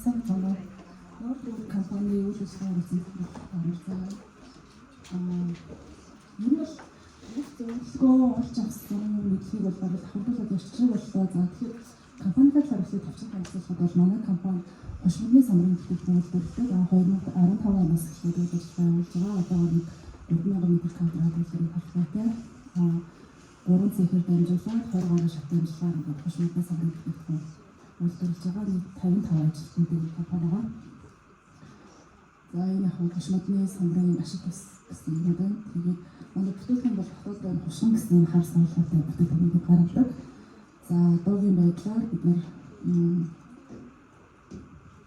сайн байна. Нордвуд компани үйл ажиллагаа үзүүлэх хамтдаа энэ бол зөвлөгөө олж авсан мэдлэгийг бол бараг хавдуулаад ярьчих боллоо. За тэгэхээр компанитай хариуцлага тавьчих хамтлагууд бол манай компани хошмны самрын төлөвлөлтөд 2015 оноос эхлээд үйл ажиллагаа явуулж байгаа. Одоо нэг 4000 метр квадрат үйлдвэрийн халдвартай 3 цэхэр дамжуулаад 20 гаруй шат дамжуулаад ингээд хошмны самрын төлөвлөлт үйлдвэрлэж байгаа. Нэг 55 ажилтнуудын компани байгаа. За энэ яг хошмны самрын ашиг гэсэн юм байна. Тэгээд манай бүтээгдэхүүн бол хотод хошин гэсэн хар сонголттой бүтээгдэхүүнүүд гаргадаг. За одоогийн байдлаар бид нар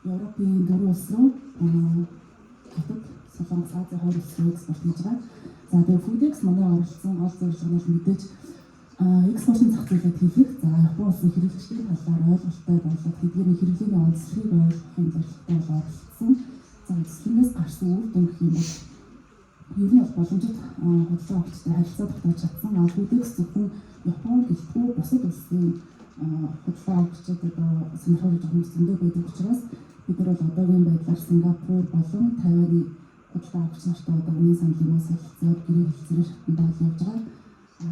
Европын 4 улс руу хотод Солонгос, Азийн 2 улс руу экспорт хийж байгаа. За тэгээд Foodex манай оролцсон гол зорилго нь мэдээж экспортын зах зээлд хийх. За Япон улсын хэрэглэгчдийн талаар ойлголттой болгох, тэдний хэрэглээний онцлогийг ойлгохын зорилготой оролцсон. За эцэстнээс гарсан үр дүн гэх юм бол ер нь бол боломжит хөдөлгөөн авахтай харилцаа тогтоож чадсан. Foodex зөвхөн Япон гэлтгүй бусад улсын хөдөлгөөн авахчид одоо сонирхол хүмүүс зөндөө байдаг учраас бид нар бол одоогийн байдлаар Сингапур болон Тайваны хөдөлгөөн авахч нартай одоо үнийн саналынаас хэлцээд гэрээ хэлцээрээ шатндаа явж байгаа.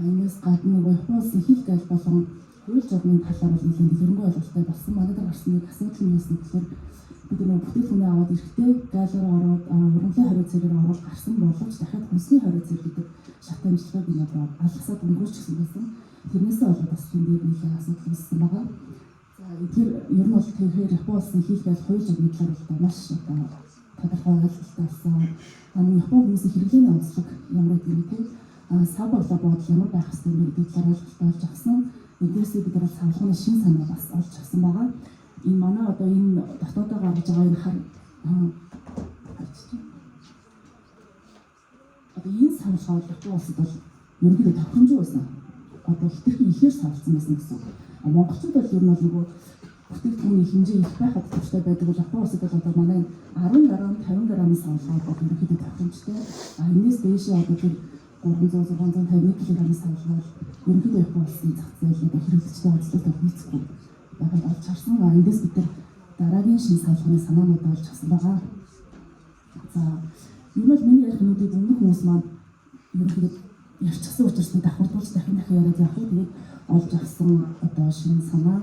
Энэс гадна нөгөө Япон улсын хил гайл болон хууль журмын талаар бол нэлээд хөрөнгө ойлголттой болсон. Манайд гарсан нэг асуудал нь юусэн гэхээр бид нөгөө бүтээгдэхүүнээ аваад ирэхдээ гаалаар ороод ургамлын хариу цэгээр ороод гарсан боловч дахиад хүнсний хариу цэг гэдэг шат амжилтыг бид одоо алгасаад өнгөрч гисэн байсан. Тэрнээсээ болоод бас тийм нэг асуудал үүссэн байгаа. За тэр ер нь бол тэгэхээр Япон улсын хил гайл хууль журмын талаар бол маш одоо тодорхой ойлголттой болсон. Япон хүмүүсийн хэрэглээний онцлог ямар гэдэг нь тийм сав болоо бодол ямар байх ёстой вэ гэдэг талаар ойлголттой болж авсан. Эндээсээ бид нар санхүүгийн шин санаа бас олж авсан байгаа. Энэ манай одоо энэ дотоодоо гаргаж байгаа энэ одоо энэ саналгаа Япон улсад бол ерөнхийдөө тохиромжгүй байсан. Одоо хэтэрхий ихээр савлсан байсан гэсэн. Монголчууд бол ер нь бол нөгөө бүтээгдэхүүний хэмжээ их байхад төвчтэй байдаг бол Япон улсад бол одоо манай 10 грамм 50 грамм савлгаа бол ерөнхийдөө тохиромжтой. Энэс дээшээ одоо тэр 300-351 кг савлгаа ерөнхийдөө Япон улсын зах зээлийг хэрэглэгчтэй онцлогтой хийцгүй байгаад олж харсан. Эндээс бид нар дараагийн шин савлганы санаанууд олж авсан байгаа. За энэ бол миний ярих нүдийг өмнөх хүмүүс маань ерөнхийдөө ярьчихсан учраас давхардуулж дахин яриад явах. Тэгээд олж авсан одоо шин санаа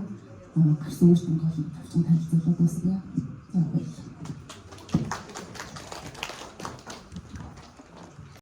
гарсан үр дүнг олж тавьсан танилцуулаад байна. За баярлалаа.